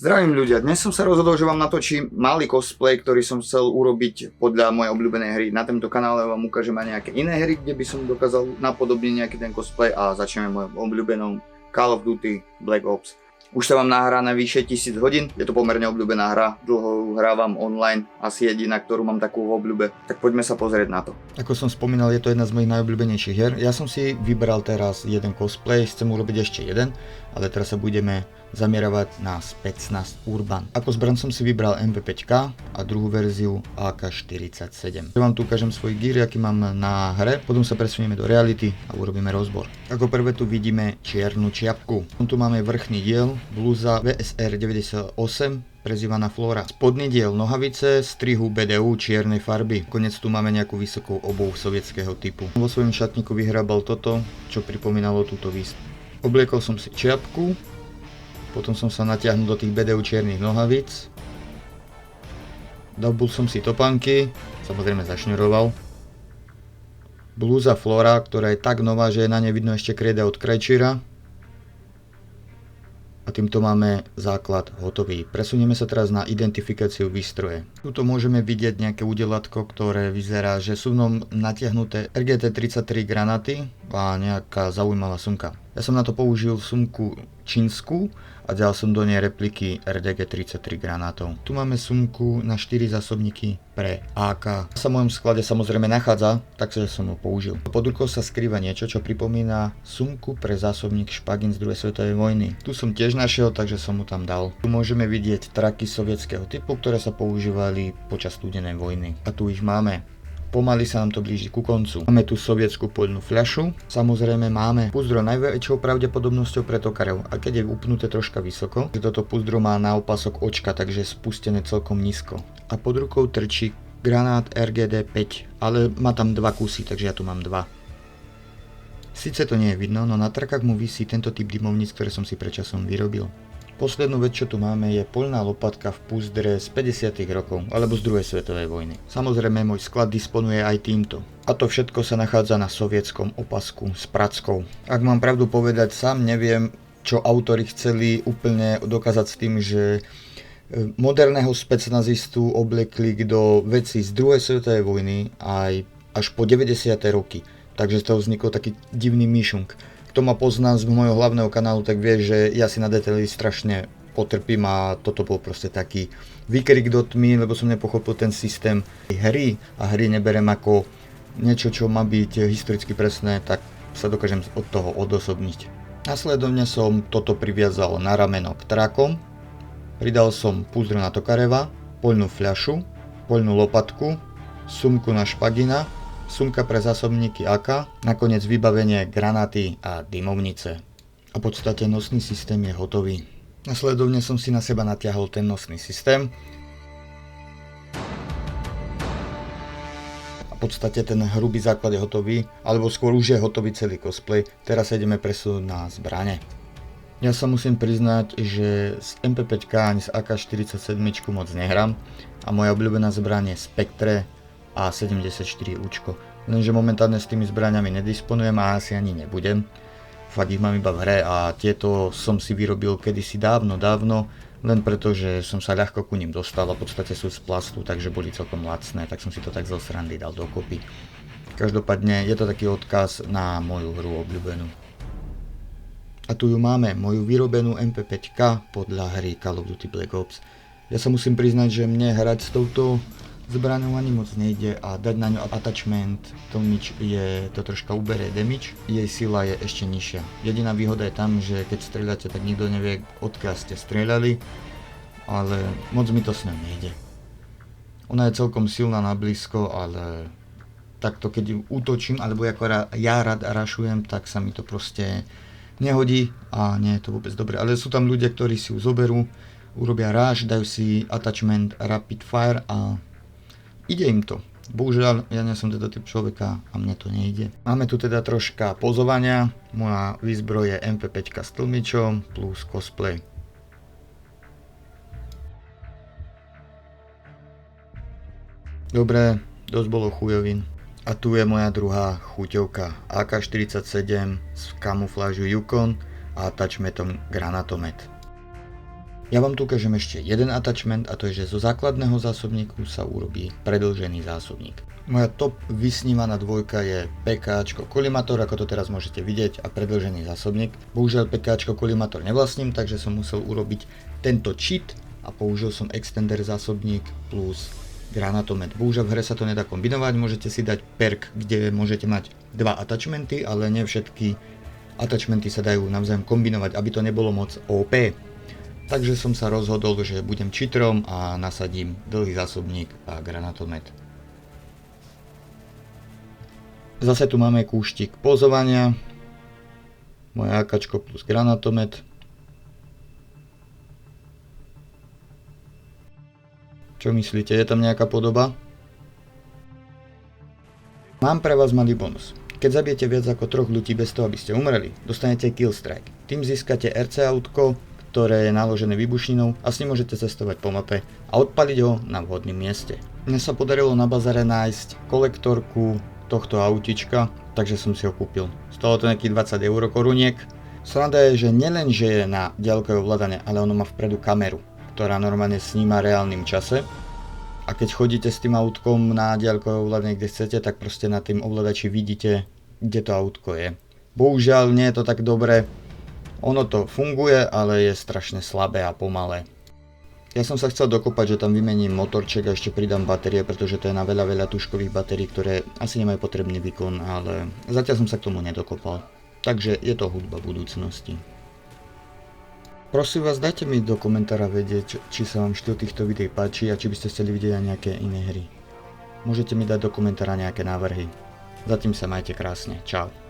Zdravím ľudia, dnes som sa rozhodol, že vám natočím malý cosplay, ktorý som chcel urobiť podľa mojej obľúbenej hry. Na tomto kanále vám ukážem aj nejaké iné hry, kde by som dokázal napodobniť nejaký ten cosplay a začneme mojom obľúbenom Call of Duty Black Ops. Už sa vám nahrá na vyše 1000 hodín, je to pomerne obľúbená hra, dlho hrávam online, asi jediná, ktorú mám takú v obľúbe, tak poďme sa pozrieť na to. Ako som spomínal, je to jedna z mojich najobľúbenejších hier. Ja som si vybral teraz jeden cosplay, chcem urobiť ešte jeden, ale teraz sa budeme zamierovať na Spetsnaz Urban. Ako zbraň som si vybral MP5K a druhú verziu AK-47. Ja vám tu ukážem svoj gear, aký mám na hre, potom sa presunieme do reality a urobíme rozbor. Ako prvé tu vidíme čiernu čiapku. Tu máme vrchný diel, blúza VSR 98, prezývaná Flora. Spodný diel nohavice, strihu BDU čiernej farby. Konec tu máme nejakú vysokú obuv sovietského typu. Vo svojom šatníku vyhrabal toto, čo pripomínalo túto výstavu. Obliekol som si čiapku, potom som sa natiahol do tých BDU čiernych nohavíc. Dobul som si topánky, samozrejme zašňuroval. Blúza Flora, ktorá je tak nová, že je na nej vidno ešte krieda od krajčíra. A týmto máme základ hotový. Presunieme sa teraz na identifikáciu výstroje. Tuto môžeme vidieť nejaké udelatko, ktoré vyzerá, že sú v ňom natiahnuté RGT-33 granáty a nejaká zaujímavá sumka. Ja som na to použil sumku čínsku a dal som do nej repliky RDG-33 granátov. Tu máme sumku na 4 zásobníky pre AK. Sa v mojom sklade samozrejme nachádza, takže som ho použil. Pod rukou sa skrýva niečo, čo pripomína sumku pre zásobník špagín z 2. svetovej vojny. Tu som tiež našiel, takže som mu tam dal. Tu môžeme vidieť traky sovietského typu, ktoré sa používali počas studenej vojny. A tu ich máme. Pomaly sa nám to blíži ku koncu. Máme tu sovietsku poľnú fľašu. Samozrejme máme púzdro najväčšou pravdepodobnosťou pre tokarev. A keď je upnuté troška vysoko, že toto púzdro má na opasok očka, takže je spustené celkom nízko. A pod rukou trčí granát RGD-5, ale má tam dva kusy, takže ja tu mám dva. Sice to nie je vidno, no na trakách mu visí tento typ dymovníc, ktoré som si predčasom vyrobil. Poslednú vec, čo tu máme, je poľná lopatka v púzdre z 50. rokov, alebo z 2. svetovej vojny. Samozrejme, môj sklad disponuje aj týmto. A to všetko sa nachádza na sovietskom opasku s prackou. Ak mám pravdu povedať, sám neviem, čo autori chceli úplne dokázať s tým, že moderného specnazistu oblekli do veci z 2. svetovej vojny aj až po 90. roky. Takže z toho vznikol taký divný myšunk. Kto ma pozná z môjho hlavného kanálu, tak vie, že ja si na detaily strašne potrpím a toto bol proste taký výkrik do tmy, lebo som nepochopil ten systém hry a hry neberem ako niečo, čo má byť historicky presné, tak sa dokážem od toho odosobniť. Nasledovne som toto priviazal na rameno k trakom, pridal som púzdro na tokareva, poľnú fľašu, poľnú lopatku, sumku na špagina, sumka pre zásobníky AK, nakoniec vybavenie granáty a dymovnice. A v podstate nosný systém je hotový. Nasledovne som si na seba natiahol ten nosný systém. A v podstate ten hrubý základ je hotový, alebo skôr už je hotový celý cosplay. Teraz sa ideme presunúť na zbrane. Ja sa musím priznať, že z MP5K ani z AK-47 moc nehrám a moja obľúbená zbraň je Spectre a 74 Učko. Lenže momentálne s tými zbraňami nedisponujem a asi ani nebudem. Fakt ich mám iba v hre a tieto som si vyrobil kedysi dávno, len preto, že som sa ľahko ku ním dostal a v podstate sú z plastu, takže boli celkom lacné, tak som si to tak zo srandy dal dokopy. Každopádne je to taký odkaz na moju hru obľúbenú. A tu ju máme, moju vyrobenú MP5K podľa hry Call of Duty Black Ops. Ja sa musím priznať, že mne hrať s touto zbraňou ani moc nejde a dať na ňu attachment tlmič je to troška uberie damage, jej sila je ešte nižšia. Jediná výhoda je tam, že keď strieľate, tak nikto nevie, odkiaľ ste strieľali, ale moc mi to s ňou nejde. Ona je celkom silná na blízko, ale takto keď útočím, alebo ako ja rád rašujem, tak sa mi to proste nehodí a nie je to vôbec dobré. Ale sú tam ľudia, ktorí si ju zoberú, urobia rush, dajú si attachment rapid fire a ide im to. Bohužiaľ, ja nie som teda typ človeka a mne to nejde. Máme tu teda troška pozovania. Moja výzbroj je MP5 s tlmičom plus cosplay. Dobre, dosť bolo chujovín. A tu je moja druhá chuťovka. AK-47 s kamuflážou Yukon a attachmentom granatomet. Ja vám tu ukážem ešte jeden attachment a to je, že zo základného zásobníku sa urobí predĺžený zásobník. Moja top vysnívaná dvojka je PKčko kolimátor, ako to teraz môžete vidieť, a predĺžený zásobník. Bohužiaľ PKčko kolimátor nevlastním, takže som musel urobiť tento cheat a použil som extender zásobník plus granatomet. Bohužiaľ v hre sa to nedá kombinovať, môžete si dať perk, kde môžete mať dva attachmenty, ale nie všetky attachmenty sa dajú navzájom kombinovať, aby to nebolo moc OP. Takže som sa rozhodol, že budem cheaterom a nasadím dlhý zásobník a granatomet. Zase tu máme kúštik pozovania, moje AKčko plus granatomet. Čo myslíte, je tam nejaká podoba? Mám pre vás malý bonus. Keď zabijete viac ako 3 ľudí bez toho, aby ste umreli, dostanete kill strike. Tým získate RC autko, ktoré je naložené výbušninou a s ním môžete cestovať po mape a odpaliť ho na vhodnom mieste. Mne sa podarilo na bazare nájsť kolektorku tohto autička, takže som si ho kúpil. Stalo to nejakých 20 koruniek. Sranda je, že nielen že je na diaľkové ovládanie, ale ono má vpredu kameru, ktorá normálne sníma reálnym čase. A keď chodíte s tým autkom na diaľkové ovládanie, kde chcete, tak proste na tým ovládači vidíte, kde to autko je. Bohužiaľ nie je to tak dobré. Ono to funguje, ale je strašne slabé a pomalé. Ja som sa chcel dokopať, že tam vymením motorček a ešte pridám batérie, pretože to je na veľa tužkových batérií, ktoré asi nemajú potrebný výkon, ale zatiaľ som sa k tomu nedokopal. Takže je to hudba budúcnosti. Prosím vás, dajte mi do komentára vedieť, či sa vám štýl týchto videí páči a či by ste chceli vidieť aj nejaké iné hry. Môžete mi dať do komentára nejaké návrhy. Zatím sa majte krásne. Čau.